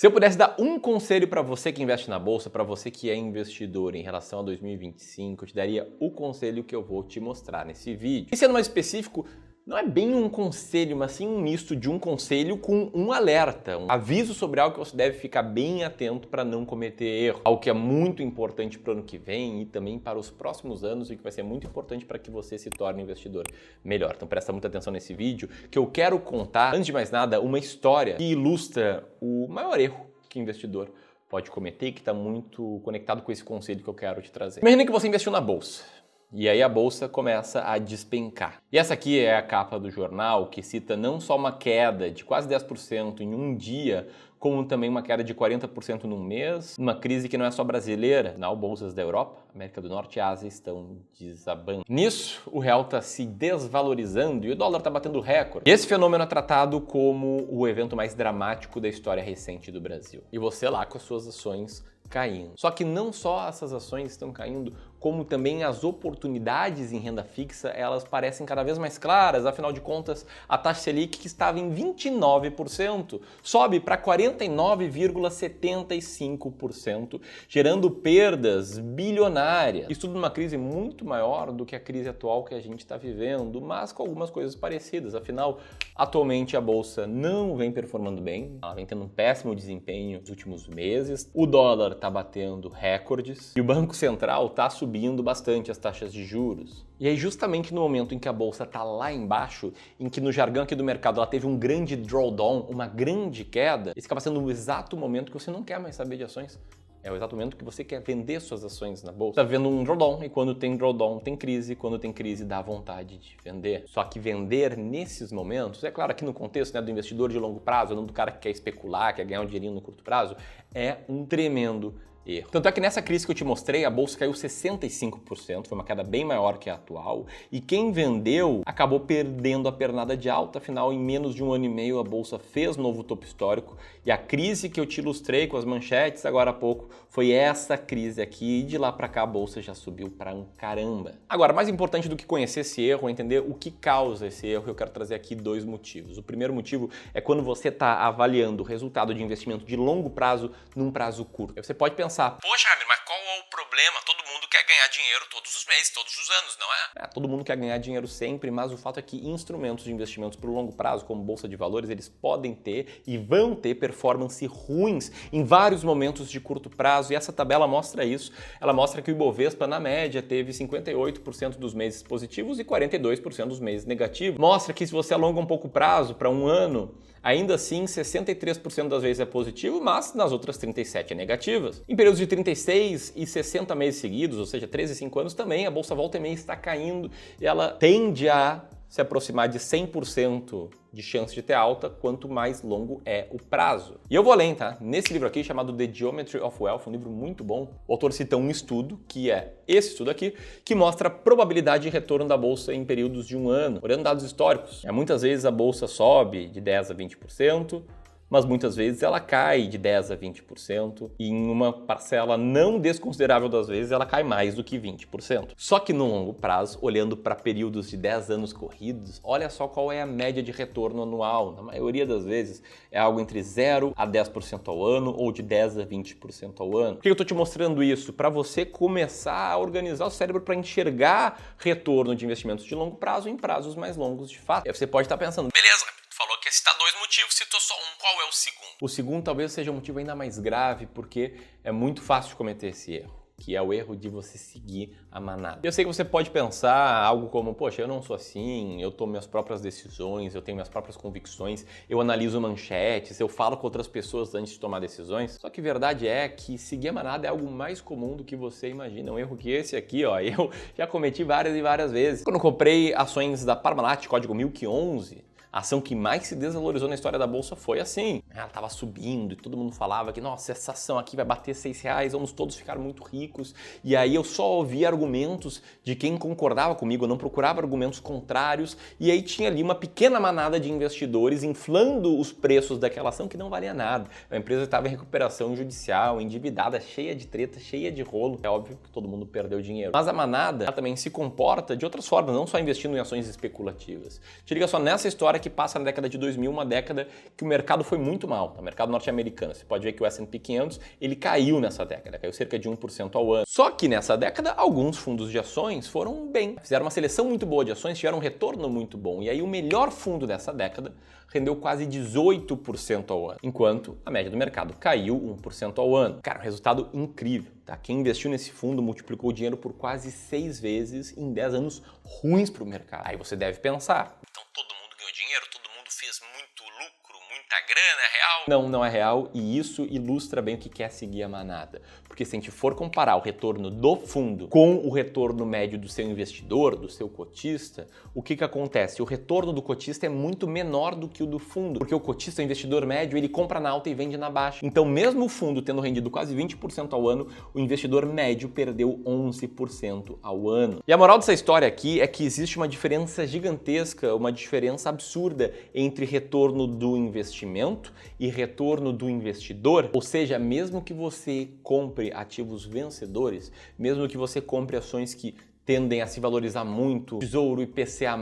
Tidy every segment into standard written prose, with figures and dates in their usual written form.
Se eu pudesse dar um conselho para você que investe na bolsa, para você que é investidor em relação a 2025, eu te daria o conselho que eu vou te mostrar nesse vídeo. E sendo mais específico, não é bem um conselho, mas sim um misto de um conselho com um alerta, um aviso sobre algo que você deve ficar bem atento para não cometer erro. Algo que é muito importante para o ano que vem e também para os próximos anos e que vai ser muito importante para que você se torne um investidor melhor. Então presta muita atenção nesse vídeo, que eu quero contar, antes de mais nada, uma história que ilustra o maior erro que investidor pode cometer e que está muito conectado com esse conselho que eu quero te trazer. Imagina que você investiu na bolsa. E aí a bolsa começa a despencar. E essa aqui é a capa do jornal que cita não só uma queda de quase 10% em um dia, como também uma queda de 40% num mês, uma crise que não é só brasileira. Afinal, bolsas da Europa, América do Norte e Ásia estão desabando. Nisso, o real está se desvalorizando e o dólar está batendo recorde. E esse fenômeno é tratado como o evento mais dramático da história recente do Brasil. E você lá com as suas ações caindo. Só que não só essas ações estão caindo, como também as oportunidades em renda fixa, elas parecem cada vez mais claras. Afinal de contas, a taxa Selic, que estava em 29%, sobe para 49,75%, gerando perdas bilionárias. Isso tudo numa crise muito maior do que a crise atual que a gente está vivendo, mas com algumas coisas parecidas. Afinal, atualmente a bolsa não vem performando bem, ela vem tendo um péssimo desempenho nos últimos meses, o dólar está batendo recordes e o Banco Central está subindo bastante as taxas de juros. E aí justamente no momento em que a bolsa está lá embaixo, em que no jargão aqui do mercado ela teve um grande drawdown, uma grande queda, esse acaba sendo o exato momento que você não quer mais saber de ações. É o exato momento que você quer vender suas ações na bolsa. Está vendo um drawdown e quando tem drawdown tem crise, quando tem crise dá vontade de vender. Só que vender nesses momentos, é claro aqui no contexto do investidor de longo prazo, não do cara que quer especular, quer ganhar um dinheirinho no curto prazo, é um tremendo erro. Tanto é que nessa crise que eu te mostrei, a bolsa caiu 65%, foi uma queda bem maior que a atual, e quem vendeu acabou perdendo a pernada de alta, afinal em menos de um ano e meio a bolsa fez novo topo histórico, e a crise que eu te ilustrei com as manchetes agora há pouco foi essa crise aqui, e de lá para cá a bolsa já subiu para um caramba. Agora, mais importante do que conhecer esse erro é entender o que causa esse erro, eu quero trazer aqui dois motivos. O primeiro motivo é quando você está avaliando o resultado de investimento de longo prazo num prazo curto. Você pode pensar, poxa, Ramiro, mas qual é o problema? Todo mundo quer ganhar dinheiro todos os meses, todos os anos, não é? Todo mundo quer ganhar dinheiro sempre, mas o fato é que instrumentos de investimentos para o longo prazo, como bolsa de valores, eles podem ter e vão ter performance ruins em vários momentos de curto prazo, e essa tabela mostra isso. Ela mostra que o Ibovespa, na média, teve 58% dos meses positivos e 42% dos meses negativos. Mostra que se você alonga um pouco o prazo para um ano, ainda assim 63% das vezes é positivo, mas nas outras 37% é negativas. Em períodos de 36 e 60 meses seguidos, ou seja, 13 e 5 anos, também a bolsa volta e meia está caindo e ela tende a se aproximar de 100% de chance de ter alta, quanto mais longo é o prazo. E eu vou além, tá? Nesse livro aqui, chamado The Geometry of Wealth, um livro muito bom, o autor cita um estudo, que é esse estudo aqui, que mostra a probabilidade de retorno da bolsa em períodos de um ano, olhando dados históricos. Muitas vezes a bolsa sobe de 10% a 20%, mas muitas vezes ela cai de 10% a 20% e em uma parcela não desconsiderável das vezes ela cai mais do que 20%. Só que no longo prazo, olhando para períodos de 10 anos corridos, olha só qual é a média de retorno anual. Na maioria das vezes é algo entre 0% a 10% ao ano ou de 10% a 20% ao ano. Por que eu estou te mostrando isso? Para você começar a organizar o cérebro para enxergar retorno de investimentos de longo prazo em prazos mais longos de fato. Aí você pode estar pensando, beleza, falou que citar dois motivos, citou só um. Qual é o segundo? O segundo talvez seja um motivo ainda mais grave, porque é muito fácil de cometer esse erro, que é o erro de você seguir a manada. Eu sei que você pode pensar algo como, poxa, eu não sou assim, eu tomo minhas próprias decisões, eu tenho minhas próprias convicções, eu analiso manchetes, eu falo com outras pessoas antes de tomar decisões. Só que a verdade é que seguir a manada é algo mais comum do que você imagina. Um erro que esse aqui, ó, eu já cometi várias e várias vezes. Quando eu comprei ações da Parmalat, código 1011, a ação que mais se desvalorizou na história da bolsa foi assim. Ela estava subindo e todo mundo falava que, nossa, essa ação aqui vai bater R$6, vamos todos ficar muito ricos. E aí eu só ouvia argumentos de quem concordava comigo, eu não procurava argumentos contrários. E aí tinha ali uma pequena manada de investidores inflando os preços daquela ação que não valia nada. A empresa estava em recuperação judicial, endividada, cheia de treta, cheia de rolo. É óbvio que todo mundo perdeu dinheiro. Mas a manada ela também se comporta de outras formas, não só investindo em ações especulativas. Te liga só nessa história história que passa na década de 2000, uma década que o mercado foi muito mal, o mercado norte-americano. Você pode ver que o S&P 500, ele caiu nessa década, caiu cerca de 1% ao ano. Só que nessa década, alguns fundos de ações foram bem, fizeram uma seleção muito boa de ações, tiveram um retorno muito bom. E aí o melhor fundo dessa década rendeu quase 18% ao ano, enquanto a média do mercado caiu 1% ao ano. Cara, um resultado incrível, tá? Quem investiu nesse fundo multiplicou o dinheiro por quase 6 vezes em 10 anos ruins para o mercado. Aí você deve pensar: Então todo mundo ganhou dinheiro, todo mundo fez muito lucro, muita grana, é real? não é real, e isso ilustra bem o que quer seguir a manada. Porque se a gente for comparar o retorno do fundo com o retorno médio do seu investidor, do seu cotista, o que acontece? O retorno do cotista é muito menor do que o do fundo, porque o cotista, o investidor médio, ele compra na alta e vende na baixa. Então, mesmo o fundo tendo rendido quase 20% ao ano, o investidor médio perdeu 11% ao ano. E a moral dessa história aqui é que existe uma diferença gigantesca, uma diferença absurda entre retorno do investimento e retorno do investidor. Ou seja, mesmo que você compre ativos vencedores, mesmo que você compre ações que tendem a se valorizar muito, Tesouro, IPCA+,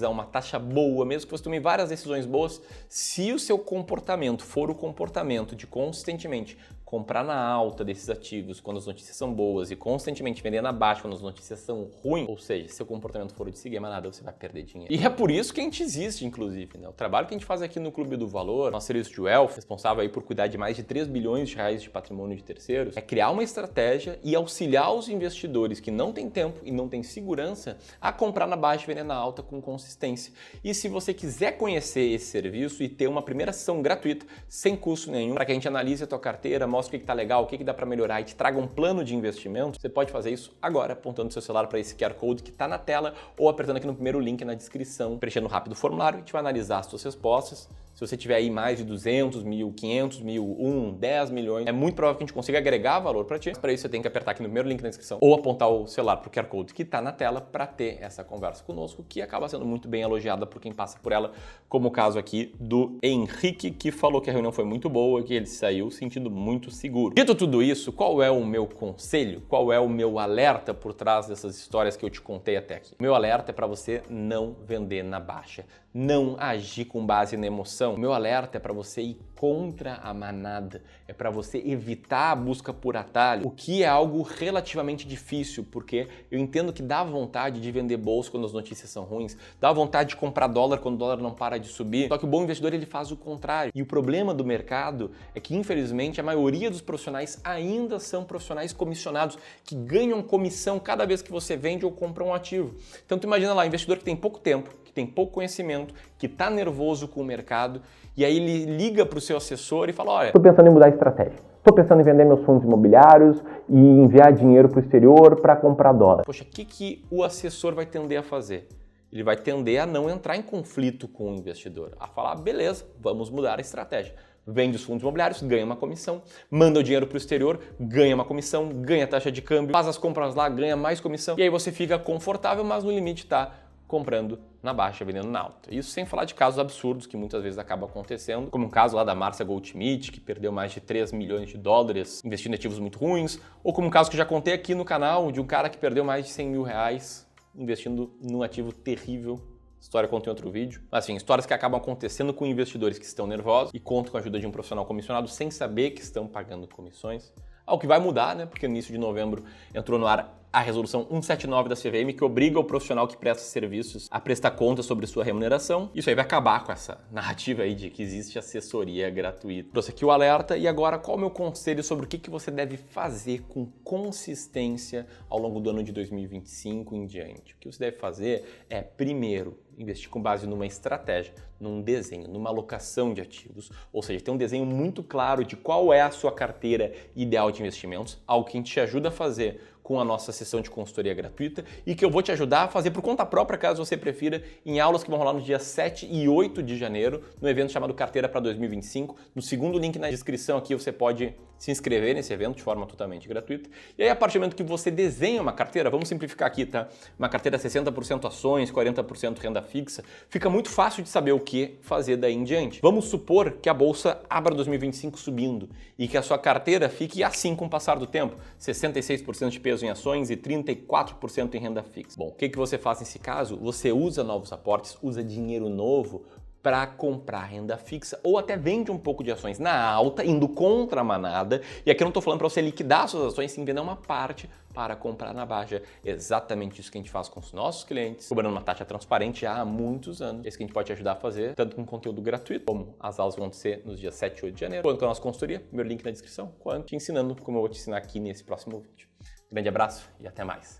a uma taxa boa, mesmo que você tome várias decisões boas, se o seu comportamento for o comportamento de consistentemente comprar na alta desses ativos quando as notícias são boas e constantemente vender na baixa quando as notícias são ruins, ou seja, se seu comportamento for o de seguir a manada, você vai perder dinheiro. E é por isso que a gente existe, inclusive, né? O trabalho que a gente faz aqui no Clube do Valor, nosso serviço de Wealth, responsável aí por cuidar de mais de 3 bilhões de reais de patrimônio de terceiros, é criar uma estratégia e auxiliar os investidores que não têm tempo e não têm segurança a comprar na baixa e vender na alta com consistência. E se você quiser conhecer esse serviço e ter uma primeira sessão gratuita, sem custo nenhum, para que a gente analise a tua carteira, mostre o que está legal, o que dá para melhorar e te traga um plano de investimento, você pode fazer isso agora, apontando seu celular para esse QR Code que está na tela ou apertando aqui no primeiro link na descrição, preenchendo rápido o formulário. A gente vai analisar as suas respostas. Se você tiver aí mais de 200 mil, 500 mil, 10 milhões, é muito provável que a gente consiga agregar valor para ti. Para isso, você tem que apertar aqui no primeiro link na descrição ou apontar o celular para o QR Code que está na tela para ter essa conversa conosco, que acaba sendo muito bem elogiada por quem passa por ela, como o caso aqui do Henrique, que falou que a reunião foi muito boa, que ele saiu sentindo muito seguro. Dito tudo isso, qual é o meu conselho? Qual é o meu alerta por trás dessas histórias que eu te contei até aqui? O meu alerta é para você não vender na baixa, não agir com base na emoção. O meu alerta é para você ir contra a manada, é para você evitar a busca por atalho, o que é algo relativamente difícil, porque eu entendo que dá vontade de vender bolsa quando as notícias são ruins, dá vontade de comprar dólar quando o dólar não para de subir, só que o bom investidor ele faz o contrário. E o problema do mercado é que, infelizmente, a maioria dos profissionais ainda são profissionais comissionados, que ganham comissão cada vez que você vende ou compra um ativo. Então tu imagina lá, investidor que tem pouco tempo, que tem pouco conhecimento, que está nervoso com o mercado, e aí ele liga para o seu assessor e fala: olha, estou pensando em mudar a estratégia, estou pensando em vender meus fundos imobiliários e enviar dinheiro para o exterior para comprar dólar. Poxa, o que o assessor vai tender a fazer? Ele vai tender a não entrar em conflito com o investidor, a falar: beleza, vamos mudar a estratégia. Vende os fundos imobiliários, ganha uma comissão, manda o dinheiro para o exterior, ganha uma comissão, ganha taxa de câmbio, faz as compras lá, ganha mais comissão, e aí você fica confortável, mas no limite está comprando na baixa, vendendo na alta. Isso sem falar de casos absurdos que muitas vezes acabam acontecendo, como o caso lá da Márcia Goldschmidt, que perdeu mais de 3 milhões de dólares investindo em ativos muito ruins, ou como um caso que eu já contei aqui no canal, de um cara que perdeu mais de 100 mil reais investindo num ativo terrível. História conta em outro vídeo. Assim, histórias que acabam acontecendo com investidores que estão nervosos e contam com a ajuda de um profissional comissionado sem saber que estão pagando comissões. Algo que vai mudar, né? Porque no início de novembro entrou no ar a resolução 179 da CVM, que obriga o profissional que presta serviços a prestar conta sobre sua remuneração. Isso aí vai acabar com essa narrativa aí de que existe assessoria gratuita. Trouxe aqui o alerta e agora qual é o meu conselho sobre o que você deve fazer com consistência ao longo do ano de 2025 em diante. O que você deve fazer é, primeiro, investir com base numa estratégia, num desenho, numa alocação de ativos, ou seja, ter um desenho muito claro de qual é a sua carteira ideal de investimentos, algo que a gente te ajuda a fazer com a nossa sessão de consultoria gratuita e que eu vou te ajudar a fazer por conta própria, caso você prefira, em aulas que vão rolar no dia 7 e 8 de janeiro, no evento chamado Carteira para 2025. No segundo link na descrição aqui você pode se inscrever nesse evento de forma totalmente gratuita. E aí, a partir do momento que você desenha uma carteira, vamos simplificar aqui, tá? Uma carteira 60% ações, 40% renda fixa, fica muito fácil de saber o que fazer daí em diante. Vamos supor que a bolsa abra 2025 subindo e que a sua carteira fique assim com o passar do tempo, 66% de peso em ações e 34% em renda fixa. Bom, o que você faz nesse caso? Você usa novos aportes, usa dinheiro novo para comprar renda fixa ou até vende um pouco de ações na alta, indo contra a manada. E aqui eu não estou falando para você liquidar suas ações, sim vender uma parte para comprar na baixa. É exatamente isso que a gente faz com os nossos clientes, cobrando uma taxa transparente já há muitos anos. Esse que a gente pode te ajudar a fazer, tanto com conteúdo gratuito, como as aulas vão ser nos dias 7 e 8 de janeiro, quanto com a nossa consultoria, meu link na descrição, quanto te ensinando como eu vou te ensinar aqui nesse próximo vídeo. Grande abraço e até mais.